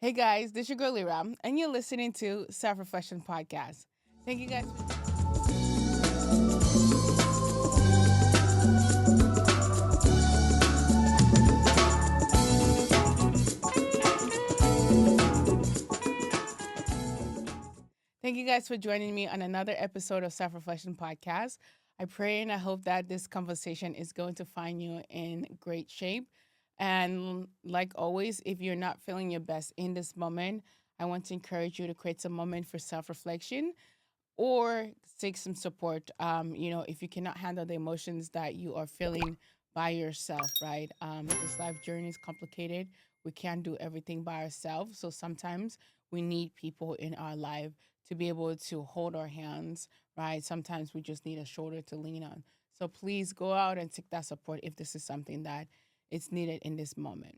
Hey guys, this is your girl Lira, and you're listening to Self Reflection Podcast. Thank you guys. Thank you guys for joining me on another episode of Self Reflection Podcast. I pray and I hope that this conversation is going to find you in great shape. And like always, if you're not feeling your best in this moment, I want to encourage you to create some moment for self reflection or seek some support. If you cannot handle the emotions that you are feeling by yourself, right? This life journey is complicated. We can't do everything by ourselves. So sometimes we need people in our life to be able to hold our hands, right? Sometimes we just need a shoulder to lean on. So please go out and seek that support if this is something that is needed in this moment.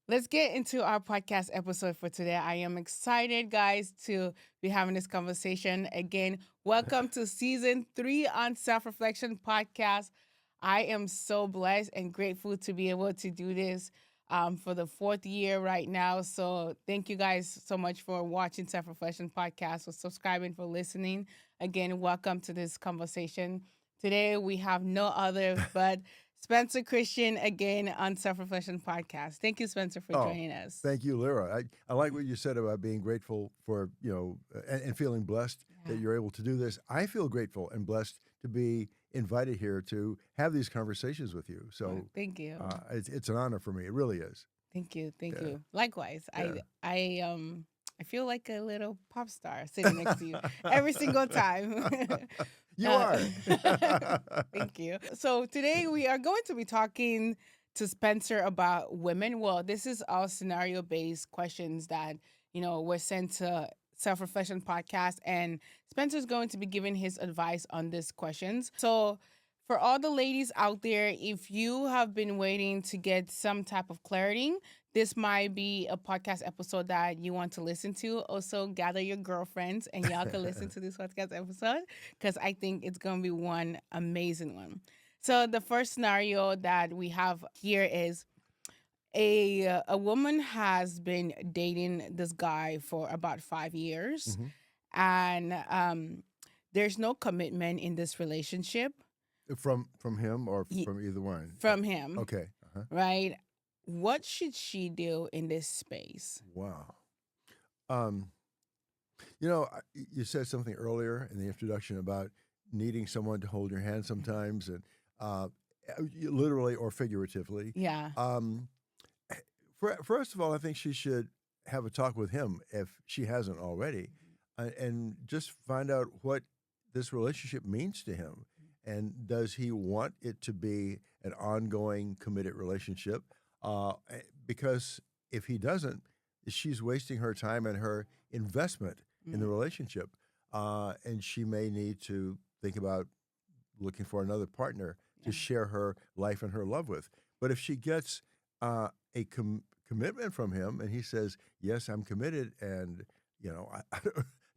Let's get into our podcast episode for today. I am excited, guys, to be having this conversation. Again, welcome to season 3 on Self Reflection Podcast. I am so blessed and grateful to be able to do this for the 4th year right now. So thank you guys so much for watching Self Reflection Podcast, for subscribing, for listening. Again, welcome to this conversation. Today we have no other but Spencer Christian again on Self Reflection Podcast. Thank you, Spencer, for joining us. Thank you, Lyra. I like what you said about being grateful for, and feeling blessed that you're able to do this. I feel grateful and blessed to be invited here to have these conversations with you. So thank you. It's an honor for me. It really is. Thank you. Thank you. Likewise. Yeah. I feel like a little pop star sitting next to you every single time. You are. Thank you. So today we are going to be talking to Spencer about women. Well, this is all scenario-based questions that, were sent to Self-Reflection Podcast, and Spencer's going to be giving his advice on these questions. So for all the ladies out there, if you have been waiting to get some type of clarity, this might be a podcast episode that you want to listen to. Also, gather your girlfriends and y'all can listen to this podcast episode because I think it's going to be one amazing one. So the first scenario that we have here is a woman has been dating this guy for about 5 years, and there's no commitment in this relationship. From him or from either one? From him. Okay. Right? What should she do in this space? Wow. You said something earlier in the introduction about needing someone to hold your hand sometimes, and literally or figuratively. Yeah. First of all, I think she should have a talk with him if she hasn't already, and just find out what this relationship means to him. And does he want it to be an ongoing, committed relationship? Because if he doesn't, she's wasting her time and her investment in the relationship. And she may need to think about looking for another partner to share her life and her love with. But if she gets a commitment from him and he says, yes, I'm committed, and, I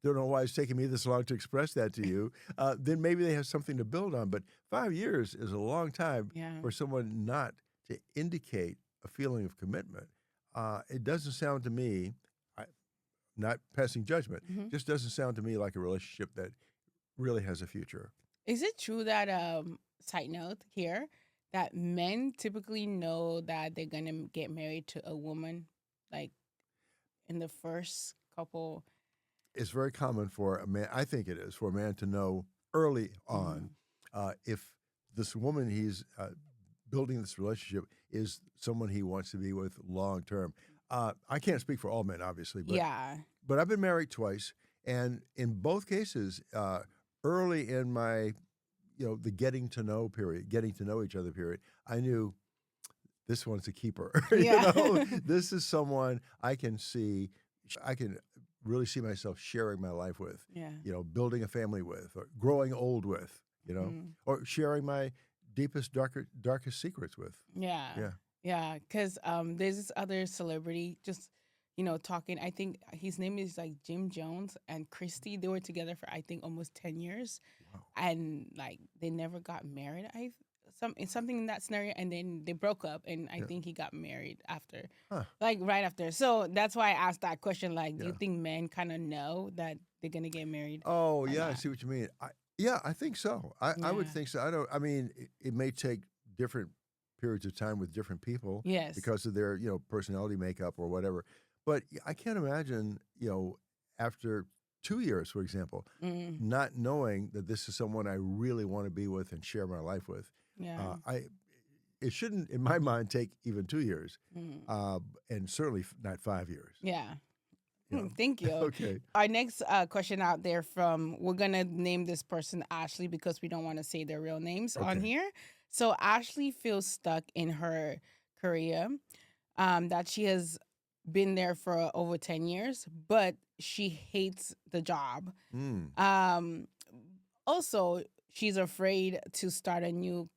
don't know why it's taking me this long to express that to you, then maybe they have something to build on. But 5 years is a long time for someone not to indicate a feeling of commitment. It doesn't sound to me, not passing judgment, just doesn't sound to me like a relationship that really has a future. Is it true that, side note here, that men typically know that they're going to get married to a woman, like in the first couple? It's very common for a man, I think it is, for a man to know early on if this woman he's building this relationship is someone he wants to be with long term. I can't speak for all men, obviously, but I've been married twice, and in both cases, early in my, the getting to know each other period, I knew this one's a keeper. This is someone I can really see myself sharing my life with, building a family with, or growing old with, or sharing my deepest, darkest secrets with. Yeah. Because there's this other celebrity just, talking. I think his name is like Jim Jones and Christy. They were together for, I think, almost 10 years. Wow. And like they never got married. something in that scenario, and then they broke up, and I Yeah. think he got married after, Huh. like right after. So that's why I asked that question. Like, do you Yeah. think men kind of know that they're gonna get married Oh, or yeah, I not? see what you mean. Yeah, I think so. I would Yeah. think so. I mean, it may take different periods of time with different people Yes. because of their, personality makeup or whatever. But I can't imagine, after 2 years, for example, Mm, not knowing that this is someone I really want to be with and share my life with. yeah. It shouldn't, in my mind, take even 2 years, Mm, and certainly not 5 years. yeah. You know. Thank you. Okay. Our next question out there from, we're going to name this person Ashley because we don't want to say their real names on Okay. here. So Ashley feels stuck in her career, that she has been there for over 10 years, but she hates the job. Mm. Um, Also, she's afraid to start a new,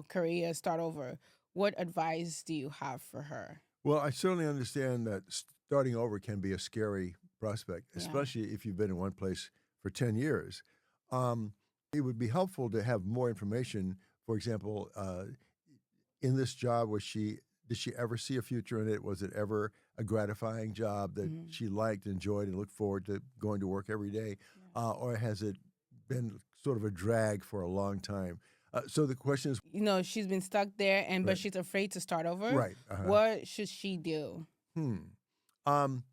career, start over. What advice do you have for her? Well, I certainly understand that starting over can be a scary prospect, Yeah. especially if you've been in one place for 10 years. Um, it would be helpful to have more information. For example, in this job, did she ever see a future in it? Was it ever a gratifying job that Mhm. she liked, enjoyed, and looked forward to going to work every day? Or has it been sort of a drag for a long time? So the question is, She's been stuck there, but right, she's afraid to start over. right, What should she do? hmm. Um,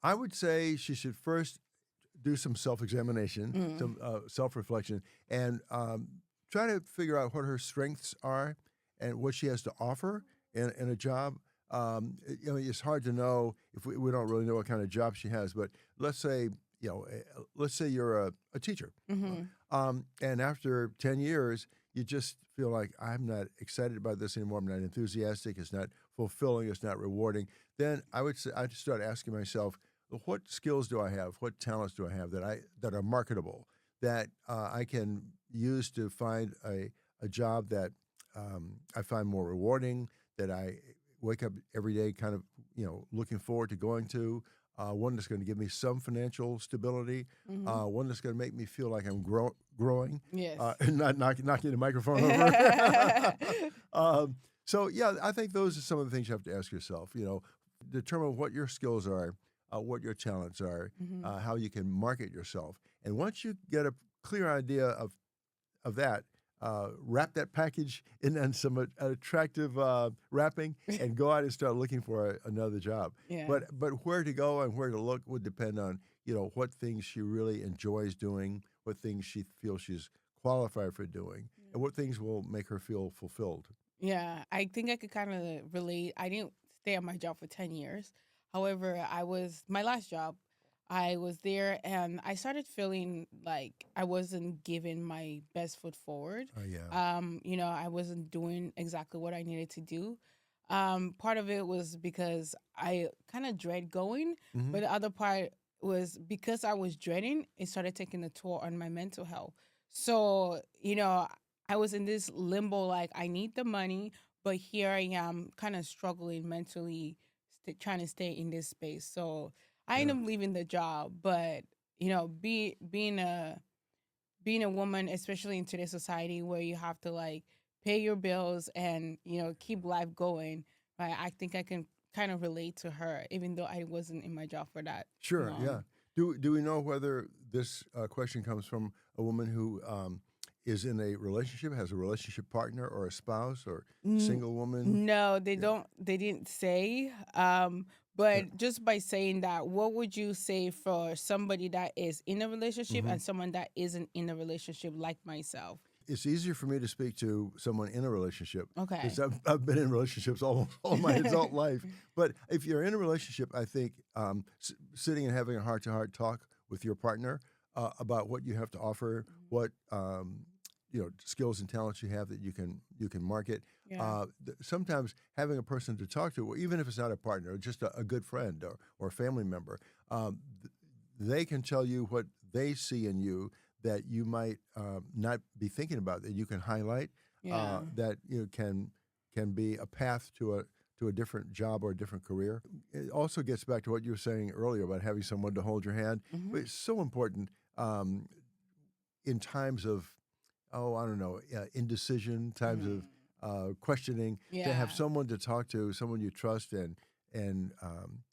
I would say she should first do some self-examination, Mm. some self-reflection, and try to figure out what her strengths are and what she has to offer in a job. It's hard to know if we don't really know what kind of job she has. But let's say, let's say you're a teacher, Mm-hmm. and after 10 years, you just feel like I'm not excited about this anymore. I'm not enthusiastic. It's not fulfilling. It's not rewarding. Then I would say I'd start asking myself, what skills do I have? What talents do I have that are marketable, that I can use to find a job that I find more rewarding, that I wake up every day kind of looking forward to going to, one that's going to give me some financial stability, Mm-hmm. one that's going to make me feel like I'm growing, Yes. and not knocking the microphone over. So yeah, I think those are some of the things you have to ask yourself. Determine what your skills are, what your talents are, Mm-hmm. how you can market yourself. And once you get a clear idea of that, wrap that package in some attractive wrapping and go out and start looking for another job. Yeah. But where to go and where to look would depend on what things she really enjoys doing, what things she feels she's qualified for doing, and what things will make her feel fulfilled. Yeah, I think I could kind of relate. I didn't stay at my job for 10 years. However, my last job, I was there and I started feeling like I wasn't giving my best foot forward. Oh yeah. I wasn't doing exactly what I needed to do. Part of it was because I kind of dread going, Hmm. but the other part was because I was dreading, it started taking a toll on my mental health. So, I was in this limbo, like I need the money, but here I am kind of struggling mentally, trying to stay in this space. So I Yeah. ended up leaving the job, but being a woman, especially in today's society where you have to like pay your bills and keep life going, right? I think I can kind of relate to her, even though I wasn't in my job for that Sure. long. Yeah. Do we know whether this question comes from a woman who is in a relationship, has a relationship partner or a spouse or N- single woman? no, they Yeah. don't. They didn't say. Yeah. But just by saying that, what would you say for somebody that is in a relationship Hmm. and someone that isn't in a relationship, like myself? It's easier for me to speak to someone in a relationship Okay. because I've been in relationships all my adult life. But if you're in a relationship, I think sitting and having a heart-to-heart talk with your partner about what you have to offer, what skills and talents you have that you can market. Yeah. Sometimes having a person to talk to, even if it's not a partner, just a good friend or a family member, they can tell you what they see in you that you might not be thinking about, that you can highlight, Yeah. that can be a path to a different job or a different career. It also gets back to what you were saying earlier about having someone to hold your hand. Hmm. But it's so important in times of I don't know, indecision, times Mm. of questioning, to have Yeah. someone to talk to, someone you trust and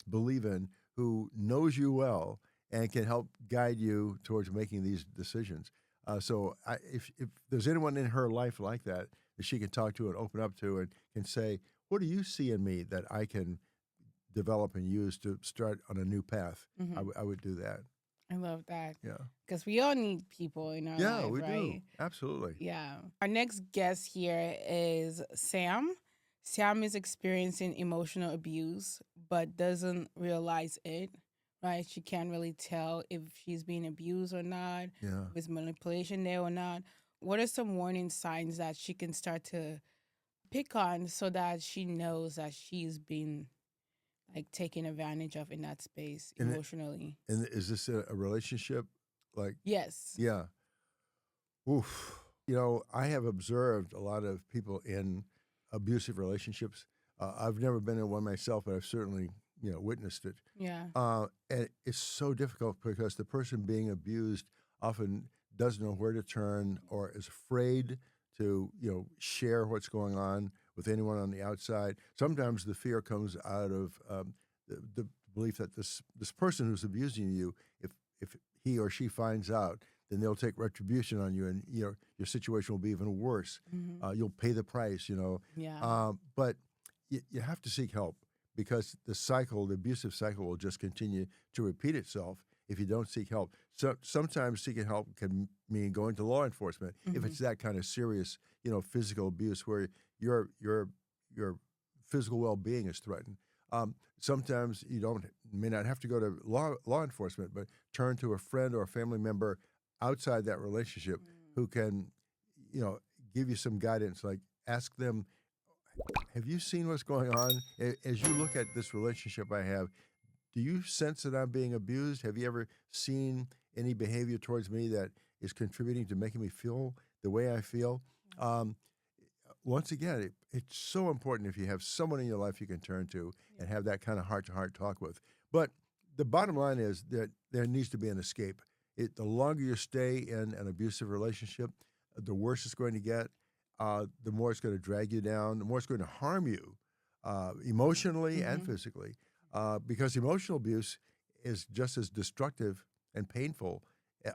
believe in, who knows you well and can help guide you towards making these decisions. If there's anyone in her life like that she can talk to and open up to and can say, "What do you see in me that I can develop and use to start on a new path?" Hmm. I would do that. I love that Yeah. because we all need people in our Yeah, life, we do. right? Absolutely. Yeah. Our next guest here is Sam. Sam is experiencing emotional abuse, but doesn't realize it, right? She can't really tell if she's being abused or not, Yeah. if it's manipulation there or not. What are some warning signs that she can start to pick on so that she knows that she's being like taken advantage of in that space And emotionally? and is this a relationship? Like, Yes. yeah. Oof. I have observed a lot of people in abusive relationships. I've never been in one myself, but I've certainly, witnessed it. Yeah. And it's so difficult because the person being abused often doesn't know where to turn or is afraid to, share what's going on with anyone on the outside. Sometimes the fear comes out of the belief that this person who's abusing you, if he or she finds out, then they'll take retribution on you, and your situation will be even worse. Hmm. You'll pay the price, Yeah. But you have to seek help because the abusive cycle, will just continue to repeat itself if you don't seek help. So sometimes seeking help can mean going to law enforcement if Hmm. it's that kind of serious, physical abuse where your physical well-being is threatened. Sometimes you may not have to go to law enforcement, but turn to a friend or a family member outside that relationship who can, you know, give you some guidance. Like ask them, have you seen what's going on? As you look at this relationship I have, do you sense that I'm being abused? Have you ever seen any behavior towards me that is contributing to making me feel the way I feel? Um, Once again, it's so important if you have someone in your life you can turn to and have that kind of heart to heart talk with. But the bottom line is that there needs to be an escape. The longer you stay in an abusive relationship, the worse it's going to get. The more it's going to drag you down, the more it's going to harm you emotionally and Hmm. physically. Because emotional abuse is just as destructive and painful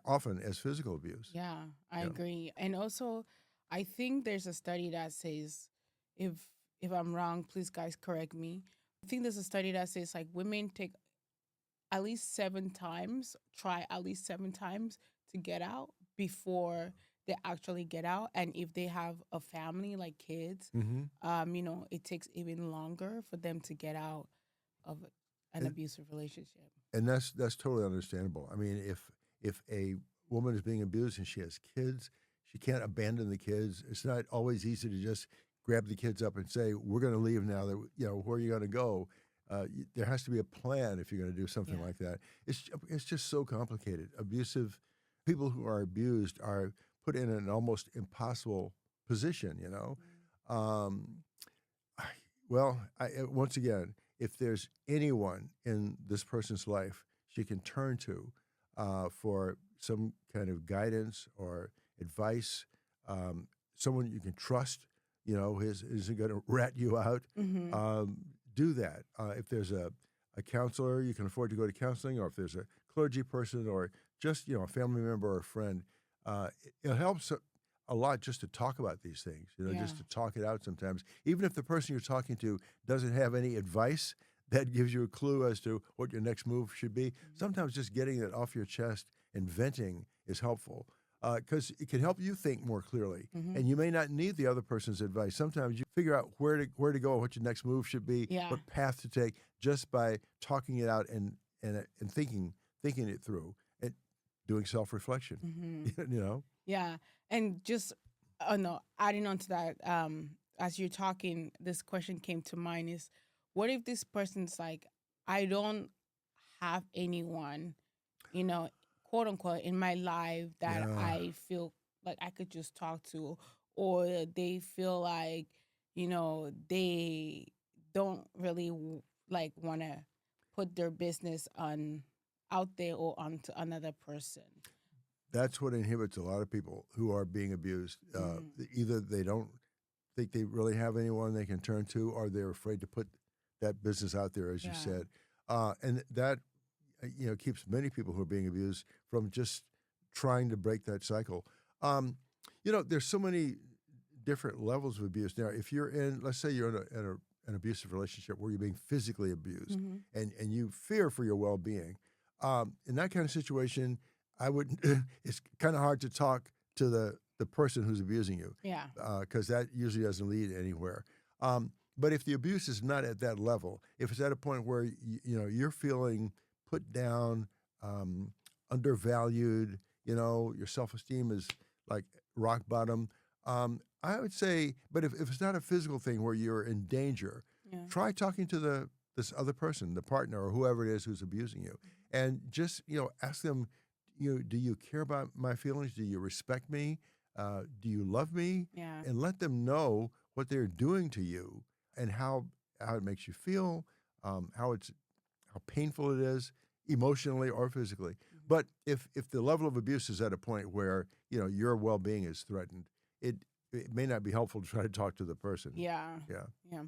often as physical abuse. Yeah, I Yeah. agree. And also, I think there's a study that says, if if I'm wrong, please guys correct me. I think there's a study that says like women take at least 7 times, try at least 7 times to get out before they actually get out. And if they have a family like kids, Hmm. it takes even longer for them to get out of an And abusive relationship. and that's totally understandable. I mean, if a woman is being abused and she has kids, she can't abandon the kids. It's not always easy to just grab the kids up and say, "We're going to leave now." That where are you going to go? There has to be a plan if you're going to do something Yeah. like that. It's just so complicated. Abusive people who are abused are put in an almost impossible position. Um, I- once again, if there's anyone in this person's life she can turn to for some kind of guidance or advice, um, someone you can trust, isn't going to rat you out, Mm-hmm. um, do that. If there's a counselor you can afford to go to counseling, or if there's a clergy person, or just a family member or a friend, it helps a lot just to talk about these things, Yeah. just to talk it out sometimes. Even if the person you're talking to doesn't have any advice that gives you a clue as to what your next move should be, sometimes just getting it off your chest and venting is helpful because it can help you think more clearly. Mm-hmm. And you may not need the other person's advice. Sometimes you figure out where to go, what your next move should be, Yeah. what path to take, just by talking it out and thinking it through and doing self reflection. Mm-hmm. you know. Yeah. And just, oh no, adding on to that, as you're talking, this question came to mind is what if this person's like, I don't have anyone, you know, quote unquote, in my life that Yeah. I feel like I could just talk to, or they feel like, they don't really like want to put their business on out there or onto another person. That's what inhibits a lot of people who are being abused. Either they don't think they really have anyone they can turn to, or they're afraid to put that business out there, as you Yeah. said. And that keeps many people who are being abused from just trying to break that cycle. There's so many different levels of abuse. Now, if you're let's say you're in an abusive relationship where you're being physically abused and you fear for your well-being, in that kind of situation, I would. It's kind of hard to talk to the person who's abusing you. Yeah. Because that usually doesn't lead anywhere. But if the abuse is not at that level, if it's at a point where you're feeling put down, undervalued, your self-esteem is like rock bottom, I would say, but if it's not a physical thing where you're in danger, Yeah. try talking to this other person, the partner or whoever it is who's abusing you, and just ask them, do you care about my feelings? Do you respect me? Do you love me? Yeah. And let them know what they're doing to you and how it makes you feel, how painful it is, emotionally or physically. But if the level of abuse is at a point where your well-being is threatened, it may not be helpful to try to talk to the person. Yeah. Yeah. Yeah.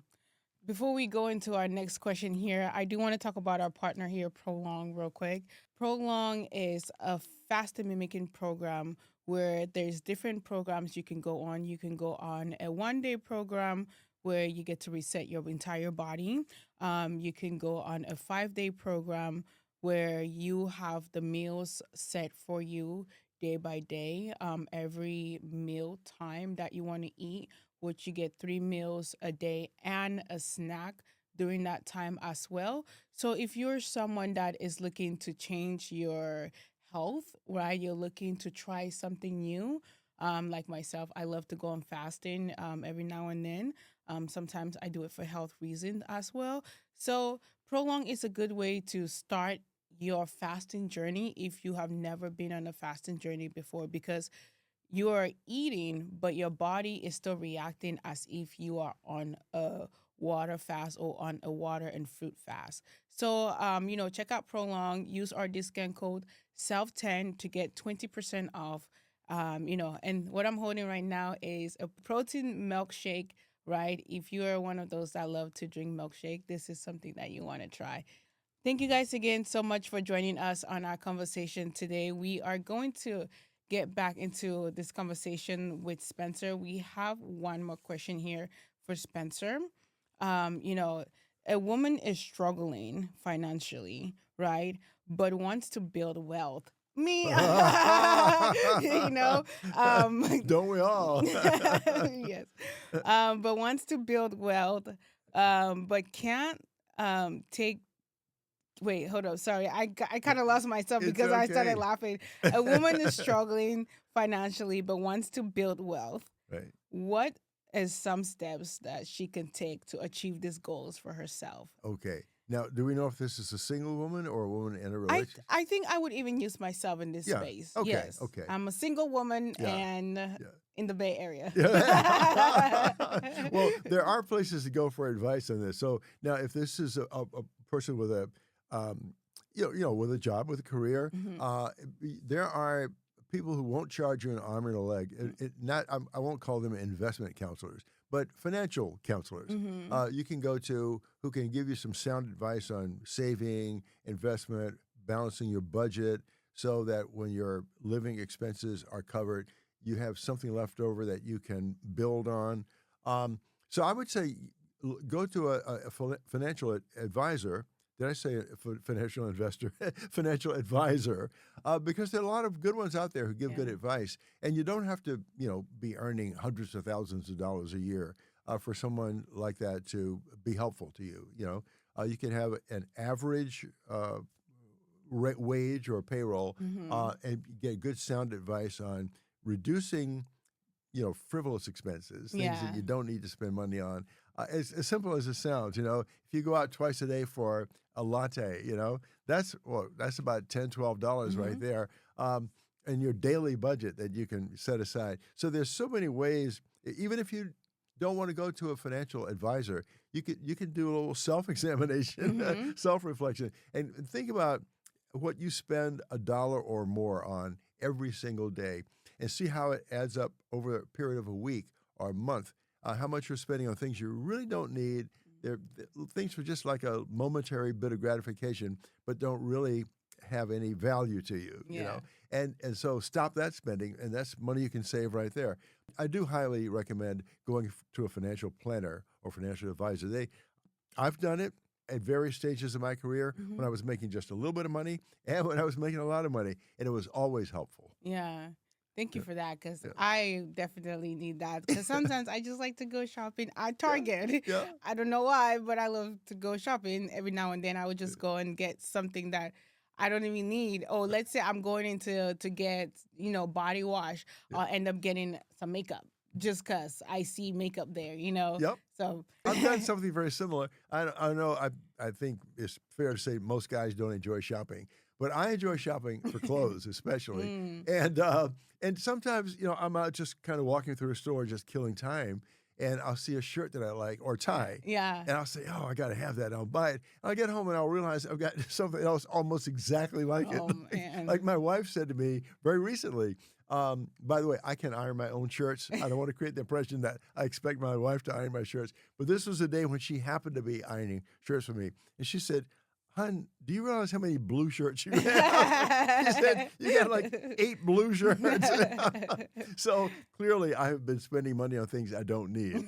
Before we go into our next question here, I do want to talk about our partner here, Prolong, real quick. Prolong is a fasting mimicking program where there's different programs you can go on. You can go on a 1-day program where you get to reset your entire body. You can go on a 5-day program where you have the meals set for you day by day. Every meal time that you want to eat, which you get 3 meals a day and a snack during that time as well. So if you're someone that is looking to change your health, right, you're looking to try something new, like myself, I love to go on fasting every now and then. Sometimes I do it for health reasons as well. So Prolong is a good way to start your fasting journey if you have never been on a fasting journey before, because you are eating, but your body is still reacting as if you are on a water fast or on a water and fruit fast. So, check out Prolong. Use our discount code SELF10 to get 20% off. And what I'm holding right now is a protein milkshake, right? If you are one of those that love to drink milkshake, this is something that you want to try. Thank you guys again so much for joining us on our conversation today. We are going to get back into this conversation with Spencer. We have one more question here for Spencer. A woman is struggling financially, right? But wants to build wealth. Me, you know, Don't we all? yes, but wants to build wealth, but can't take. Wait, hold up. Sorry, I kind of lost myself It's because I started okay. laughing. A woman is struggling financially but wants to build wealth. Right. What is some steps that she can take to achieve these goals for herself? Okay. Now, do we know if this is a single woman or a woman in a I relationship? I think I would even use myself in this Yeah. space. Okay. Yes, Okay. I'm a single woman Yeah. and Yeah. in the Bay Area. Well, there are places to go for advice on this. So now, if this is a person with a, with a job, with a career, Mhm. there are people who won't charge you an arm and a leg. I won't call them investment counselors, but financial counselors. Mhm. You can go to who can give you some sound advice on saving, investment, balancing your budget, so that when your living expenses are covered, you have something left over that you can build on. So I would say go to a financial advisor. Did I say a financial investor? Financial advisor, because there are a lot of good ones out there who give good Yeah. advice, and you don't have to, be earning hundreds of thousands of dollars a year for someone like that to be helpful to you. You can have an average wage or payroll, Mhm. and get good sound advice on reducing, frivolous expenses, things that Yeah. you don't need to spend money on. As simple as it sounds, if you go out twice a day for a latte, that's about $10, $12 right Mhm. there, in your daily budget that you can set aside. So there's so many ways, even if you don't want to go to a financial advisor, you can do a little self-examination, Mhm. self-reflection, and think about what you spend $1 or more on every single day and see how it adds up over a period of a week or a month, how much you're spending on things you really don't need. They're things for just like a momentary bit of gratification, but don't really have any value to you, you Yeah. know? And so stop that spending, and that's money you can save right there. I do highly recommend going to a financial planner or financial advisor. I've done it at various stages of my career when I was making just a little bit of money and when I was making a lot of money, and it was always helpful. Yeah. Thank you Yeah, for that, because yeah, I definitely need that. Because sometimes I just like to go shopping at yeah, Target. yeah. I don't know why, but I love to go shopping every now and then. I would just go and get something that I don't even need. Oh, let's say I'm going into to get body wash. Yeah. I'll end up getting some makeup just because I see makeup there. Yep. So I've done something very similar. I know I think it's fair to say most guys don't enjoy shopping, but I enjoy shopping for clothes especially. Mm, And sometimes, I'm out just kind of walking through a store just killing time, and I'll see a shirt that I like or tie. yeah. And I'll say, "Oh, I got to have that." And I'll buy it. And I'll get home and I'll realize I've got something else almost exactly like it. Oh Like, man. my wife said to me very recently, by the way, I can iron my own shirts. I don't want to create the impression that I expect my wife to iron my shirts. But this was a day when she happened to be ironing shirts for me. And she said, "Hun, do you realize how many blue shirts you have?" She said, "You got like 8 blue shirts." So clearly I have been spending money on things I don't need.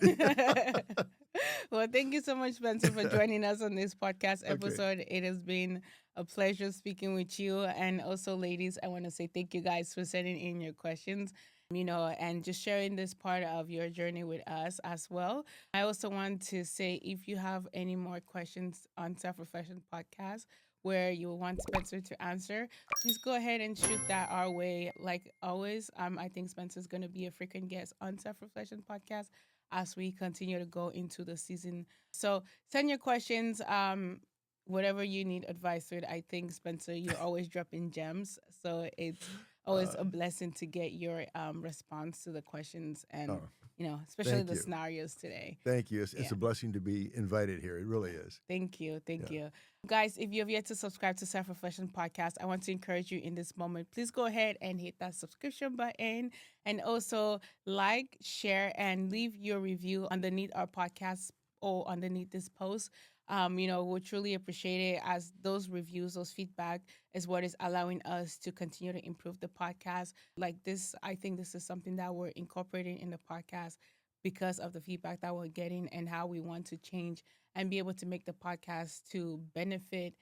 Well, thank you so much, Spencer, for joining us on this podcast Okay. episode. It has been a pleasure speaking with you. And also, ladies, I want to say thank you guys for sending in your questions, and just sharing this part of your journey with us as well. I also want to say if you have any more questions on Self Reflection Podcast where you want Spencer to answer, please go ahead and shoot that our way. Like always, I think Spencer's going to be a frequent guest on Self Reflection Podcast as we continue to go into the season. So send your questions, whatever you need advice with. I think, Spencer, you're always dropping gems. So it's always Uh, a blessing to get your response to the questions and, oh, especially thank the you. scenarios today. Thank you. It's Yeah. a blessing to be invited here. It really is. Thank you. Thank Yeah. you. Guys, if you have yet to subscribe to Self Reflection Podcast, I want to encourage you in this moment. Please go ahead and hit that subscription button and also like, share, and leave your review underneath our podcast or underneath this post. We'll truly appreciate it, as those reviews, those feedback is what is allowing us to continue to improve the podcast. Like this, I think this is something that we're incorporating in the podcast because of the feedback that we're getting and how we want to change and be able to make the podcast to benefit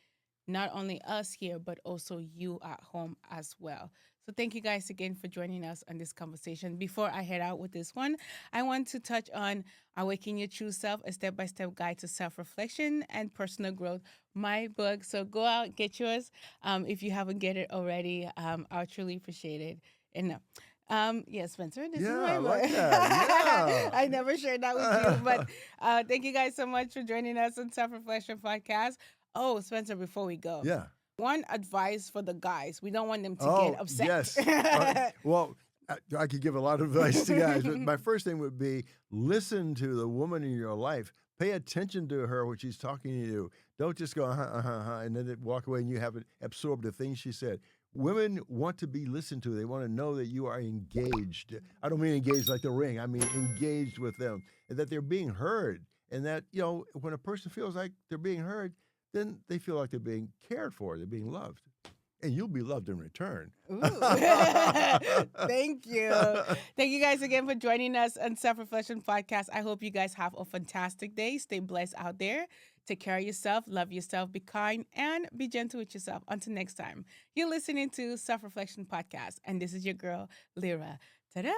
not only us here, but also you at home as well. So thank you guys again for joining us on this conversation. Before I head out with this one, I want to touch on Awaken Your True Self, a step-by-step guide to self-reflection and personal growth, my book. So go out, get yours. If you haven't get it already, I'll truly appreciate it. And yeah, Spencer, this is Yeah, my I book. like that. I never shared that with you, but thank you guys so much for joining us on Self Reflection Podcast. Oh, Spencer, before we go, Yeah. one advice for the guys. We don't want them to Oh, get upset. yes. Well, I could give a lot of advice to guys, but my first thing would be listen to the woman in your life. Pay attention to her when she's talking to you. Don't just go, and then walk away and you haven't absorbed the things she said. Women want to be listened to. They want to know that you are engaged. I don't mean engaged like the ring. I mean engaged with them, and that they're being heard. And that, when a person feels like they're being heard, then they feel like they're being cared for. They're being loved. And you'll be loved in return. Ooh. Thank you. Thank you guys again for joining us on Self Reflection Podcast. I hope you guys have a fantastic day. Stay blessed out there. Take care of yourself, love yourself, be kind, and be gentle with yourself. Until next time, you're listening to Self Reflection Podcast, and this is your girl, Lira. Ta-da!